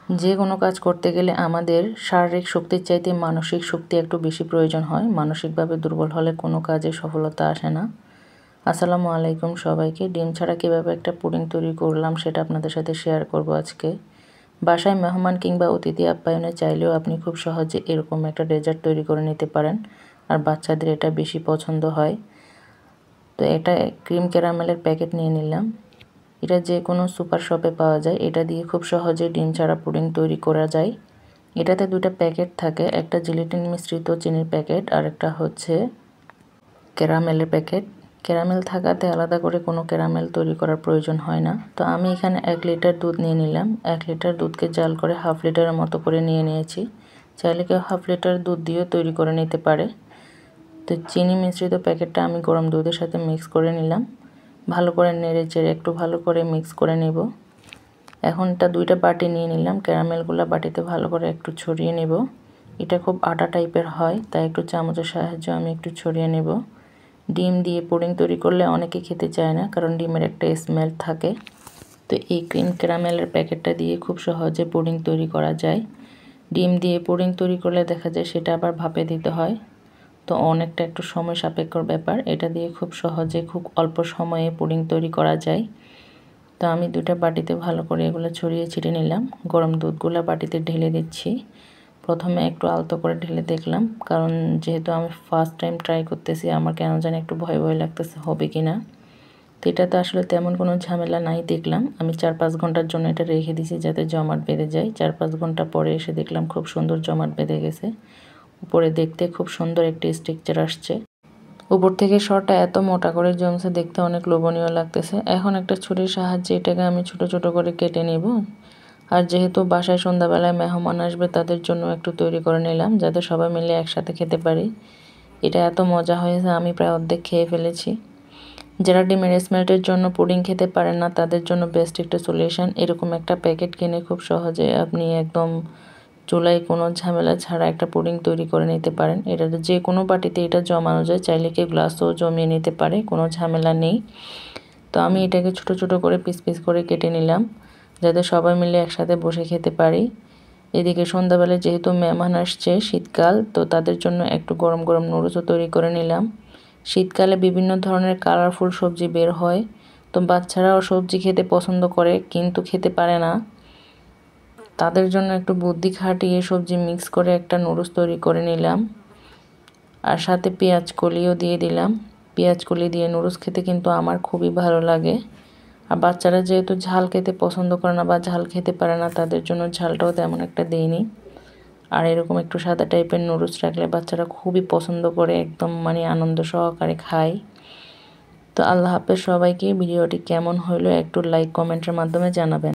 যে কোনো কাজ করতে গেলে আমাদের শারীরিক শক্তির চাইতে মানসিক শক্তি একটু বেশি প্রয়োজন হয়। মানসিকভাবে দুর্বল হলে কোনো কাজে সফলতা আসে না। আসসালামু আলাইকুম সবাইকে। ডিম ছাড়া কীভাবে একটা পুডিং তৈরি করলাম সেটা আপনাদের সাথে শেয়ার করব আজকে। বাসায় মেহমান কিংবা অতিথি আপ্যায়নে চাইলেও আপনি খুব সহজে এরকম একটা ডেজার্ট তৈরি করে নিতে পারেন, আর বাচ্চাদের এটা বেশি পছন্দ হয়। তো এটা ক্রিম ক্যারামেলের প্যাকেট নিয়ে নিলাম। এটা যে কোনো সুপার শপে পাওয়া যায়। এটা দিয়ে খুব সহজে ডিম ছাড়া পুডিং তৈরি করা যায়। এটাতে দুটো প্যাকেট থাকে, একটা জিলেটিন মিশ্রিত চিনির প্যাকেট আর একটা হচ্ছে ক্যারামেলের প্যাকেট। ক্যারামেল থাকাতে আলাদা করে কোনো ক্যারামেল তৈরি করার প্রয়োজন হয় না। তো আমি এখানে 1 লিটার দুধ নিয়ে নিলাম। 1 লিটার দুধকে জাল করে হাফ লিটারের মতো করে নিয়ে নিয়েছি। চাইলে কেউ হাফ লিটার দুধ দিয়েও তৈরি করে নিতে পারে। তো চিনি মিশ্রিত প্যাকেটটা আমি গরম দুধের সাথে মিক্স করে নিলাম। ভালো করে নেড়ে চেড়ে একটু ভালো করে মিক্স করে নেব। এখন এটা 2টা বাটি নিয়ে নিলাম। ক্যারামেলগুলো বাটিতে ভালো করে একটু ছড়িয়ে নেব। এটা খুব আটা টাইপের হয়, তাই একটু চামচের সাহায্যে আমি একটু ছড়িয়ে নেব। ডিম দিয়ে পুডিং তৈরি করলে অনেকে খেতে চায় না, কারণ ডিমের একটা স্মেল থাকে। তো এই ক্রিম ক্যারামেলের প্যাকেটটা দিয়ে খুব সহজে পুডিং তৈরি করা যায়। ডিম দিয়ে পুডিং তৈরি করলে দেখা যায় সেটা আবার ভাপে দিতে হয়, তো অনেকটা একটু সময় সাপেক্ষর ব্যাপার। এটা দিয়ে খুব সহজে খুব অল্প সময়ে পুডিং তৈরি করা যায়। তো আমি 2টা বাটিতে ভালো করে এগুলো ছড়িয়ে ছিটিয়ে নিলাম। গরম দুধগুলো বাটিতে ঢেলে দিচ্ছি। প্রথমে একটু আলতো করে ঢেলে দেখলাম, কারণ যেহেতু আমি ফার্স্ট টাইম ট্রাই করতেছি, আমার কেন জানি একটু ভয় ভয় লাগতেছে হবে কি না। তো এটাতে আসলে তেমন কোনো ঝামেলা নাই দেখলাম। আমি 4-5 ঘন্টার জন্য এটা রেখে দিয়েছি যাতে জমাট বেঁধে যায়। 4-5 ঘন্টা পরে এসে দেখলাম খুব সুন্দর জমাট বেঁধে গেছে। উপরে দেখতে খুব সুন্দর একটি স্ট্রাকচার আসছে। উপর থেকে সরটা এত মোটা করে জমছে, দেখতে অনেক লোভনীয় লাগতেছে। এখন একটা ছুরির সাহায্যে এটাকে আমি ছোট ছোট করে কেটে নেব। আর যেহেতু বাসায় সন্ধ্যাবেলায় মেহমান আসবে, তাদের জন্য একটু তৈরি করে নিলাম যাতে সবাই মিলে একসাথে খেতে পারি। এটা এত মজা হয়েছে, আমি প্রায় অর্ধেক খেয়ে ফেলেছি। যারা ডিমের স্মেল্টের জন্য পুডিং খেতে পারেন না, তাদের জন্য বেস্ট একটা সলিউশন। এরকম একটা প্যাকেট কিনে খুব সহজে আপনি একদম চুলায় কোনো ঝামেলা ছাড়া একটা পুডিং তৈরি করে নিতে পারেন। এটা যে কোনো বাটিতে এটা জমানো যায়, চাইলে কেউ গ্লাসেও জমিয়ে নিতে পারে, কোনো ঝামেলা নেই। তো আমি এটাকে ছোট ছোট করে পিস পিস করে কেটে নিলাম যাতে সবাই মিলে একসাথে বসে খেতে পারি। এদিকে সন্ধ্যাবেলায় যেহেতু মেহমান আসছে, শীতকাল, তো তাদের জন্য একটু গরম গরম নুডলসও তৈরি করে নিলাম। শীতকালে বিভিন্ন ধরনের কালারফুল সবজি বের হয়, তো বাচ্চারাও সবজি খেতে পছন্দ করে কিন্তু খেতে পারে না। তাদের জন্য একটু বুদ্ধি খাটিয়ে সবজি মিক্স করে একটা নুডলস তৈরি করে নিলাম, আর সাথে পেঁয়াজ কলিও দিয়ে দিলাম। পেঁয়াজ কলি দিয়ে নুডলস খেতে কিন্তু আমার খুবই ভালো লাগে। আর বাচ্চারা যেহেতু ঝাল খেতে পছন্দ করে না বা ঝাল খেতে পারে না, তাদের জন্য ঝালটাও তেমন একটা দেইনি। আর এরকম একটু সাদা টাইপের নুডলস রাখলে বাচ্চারা খুবই পছন্দ করে, একদম মানে আনন্দ সহকারে খায়। তো আল্লাহ হাফেজ সবাইকে। ভিডিওটি কেমন হলো একটু লাইক কমেন্টের মাধ্যমে জানাবেন।